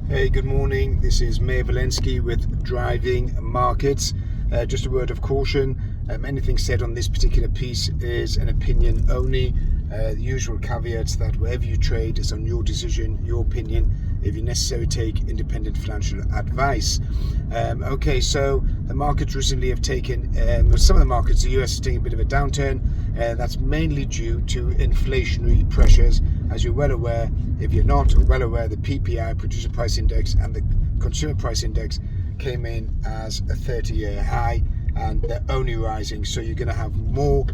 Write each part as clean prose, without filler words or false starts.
Hey, good morning. This is Mayor Valensky with Driving Markets. Just a word of caution. Anything said on this particular piece is an opinion only. The usual caveats that wherever you trade is on your decision, your opinion. If you necessarily take independent financial advice. Okay, so the markets recently have taken, some of the markets, the US is taking a bit of a downturn. That's mainly due to inflationary pressures. As you're well aware, if you're not well aware, the PPI, Producer Price Index, and the Consumer Price Index came in as a 30-year high, and they're only rising. So you're going to have more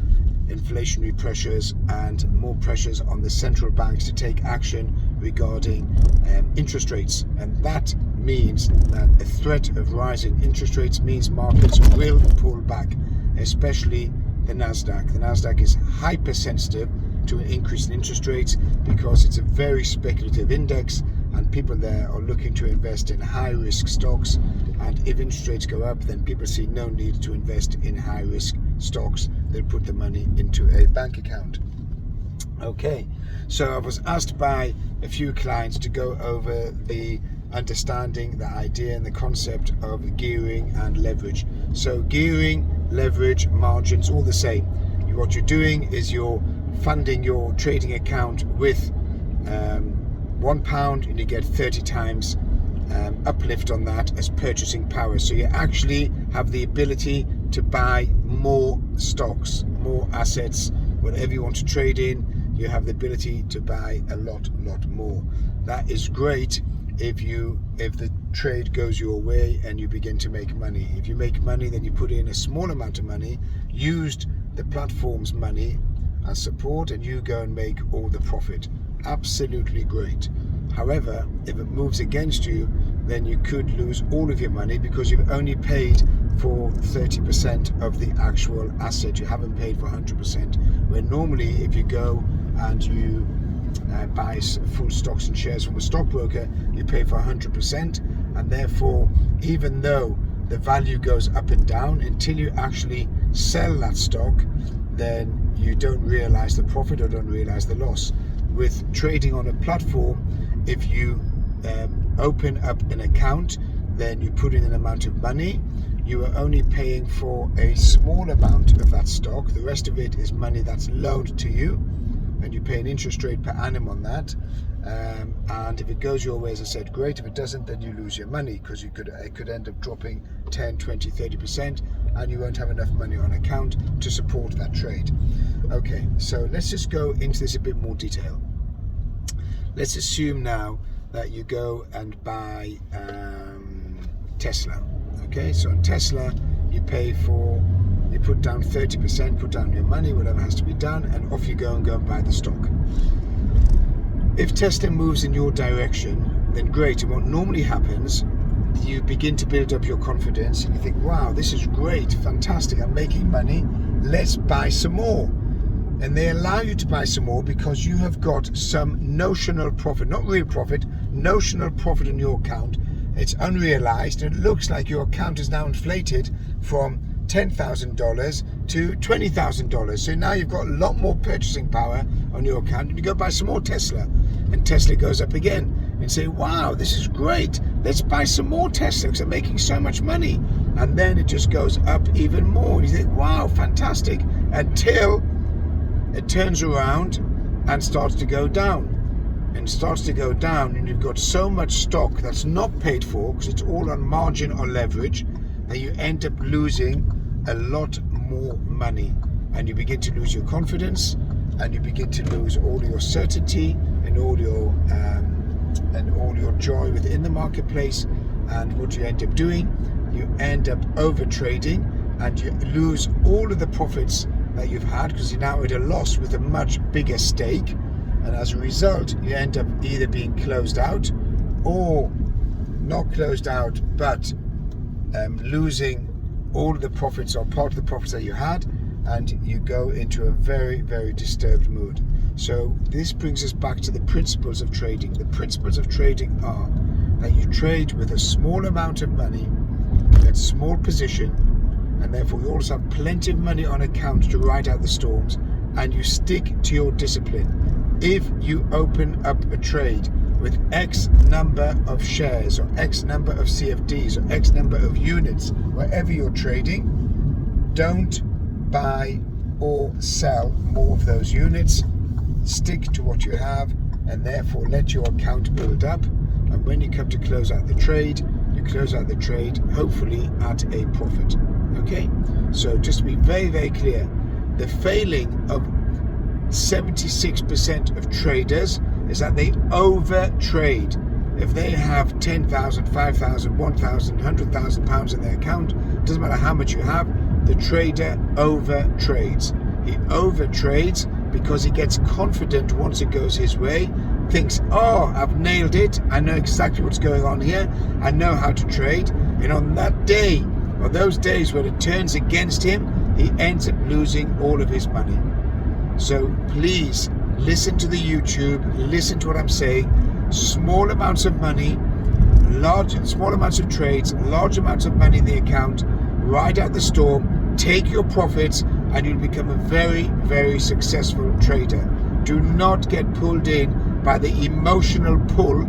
inflationary pressures and more pressures on the central banks to take action regarding interest rates, and that means that a threat of rising interest rates means markets will pull back, especially the Nasdaq. The Nasdaq is hypersensitive to an increase in interest rates because it's a very speculative index, and people there are looking to invest in high-risk stocks. And if interest rates go up, then people see no need to invest in high-risk stocks. They'll put the money into a bank account. Okay, so I was asked by a few clients to go over the understanding, the idea and the concept of gearing and leverage. So gearing, leverage, margins, all the same. What you're doing is you're funding your trading account with £1 and you get 30 times uplift on that as purchasing power. So you actually have the ability to buy more stocks, more assets, whatever you want to trade in. You have the ability to buy a lot more. That is great if the trade goes your way and you begin to make money. If you make money, then you put in a small amount of money, used the platform's money as support, and you go and make all the profit. Absolutely great. However, if it moves against you, then you could lose all of your money because you've only paid for 30% of the actual asset. You haven't paid for 100%. Where normally, if you go and you buy full stocks and shares from a stockbroker, you pay for 100%, and therefore, even though the value goes up and down, until you actually sell that stock, then you don't realize the profit or don't realize the loss. With trading on a platform, if you open up an account, then you put in an amount of money. You are only paying for a small amount of that stock. The rest of it is money that's loaned to you, and you pay an interest rate per annum on that. And if it goes your way, as I said, great. If it doesn't, then you lose your money because it could end up dropping 10, 20, 30%, and you won't have enough money on account to support that trade. Okay, so let's just go into this a bit more detail. Let's assume now that you go and buy Tesla. Okay, so on Tesla, you put down 30%, put down your money, whatever has to be done, and off you go and buy the stock. If Tesla moves in your direction, then great. And what normally happens, you begin to build up your confidence and you think, wow, this is great, fantastic, I'm making money, let's buy some more. And they allow you to buy some more because you have got some notional profit, not real profit, notional profit in your account. It's unrealized, and it looks like your account is now inflated from $10,000 to $20,000. So now you've got a lot more purchasing power on your account, and you go buy some more Tesla, and Tesla goes up again, and say, wow, this is great, let's buy some more Tesla because I'm making so much money. And then it just goes up even more, and you think, wow, fantastic, until it turns around and starts to go down. And you've got so much stock that's not paid for because it's all on margin or leverage, that you end up losing a lot more money, and you begin to lose your confidence, and you begin to lose all your certainty and all your joy within the marketplace. And what you end up doing, you end up over trading, and you lose all of the profits that you've had because you're now at a loss with a much bigger stake. And as a result, you end up either being closed out or not closed out, but losing all of the profits or part of the profits that you had, and you go into a very, very disturbed mood. So this brings us back to the principles of trading. The principles of trading are that you trade with a small amount of money, a small position, and therefore you also have plenty of money on account to ride out the storms, and you stick to your discipline. If you open up a trade with X number of shares or X number of CFDs or X number of units, wherever you're trading, don't buy or sell more of those units. Stick to what you have, and therefore let your account build up. And when you come to close out the trade, you close out the trade hopefully at a profit. Okay, so just to be very, very clear, the failing of 76% of traders is that they over trade. If they have 10,000, 5,000, 1,000, 100,000 pounds in their account, doesn't matter how much you have, the trader over trades. He over trades because he gets confident once it goes his way, thinks, oh, I've nailed it, I know exactly what's going on here, I know how to trade, and on that day, or those days when it turns against him, he ends up losing all of his money. So please listen to the YouTube, listen to what I'm saying. Small amounts of money, small amounts of trades, large amounts of money in the account, ride out the storm, take your profits, and you'll become a very, very successful trader. Do not get pulled in by the emotional pull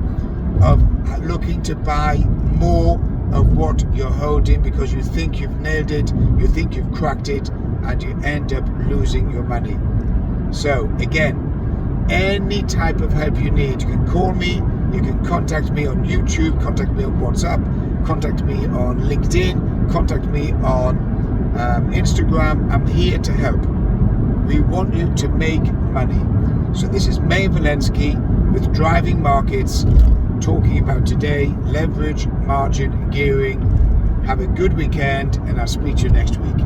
of looking to buy more of what you're holding because you think you've nailed it, you think you've cracked it, and you end up losing your money. So again, any type of help you need, you can call me, you can contact me on YouTube, contact me on WhatsApp, contact me on LinkedIn, contact me on Instagram. I'm here to help. We want you to make money. So this is May Valensky with Driving Markets, talking about today leverage, margin, gearing. Have a good weekend, and I'll speak to you next week.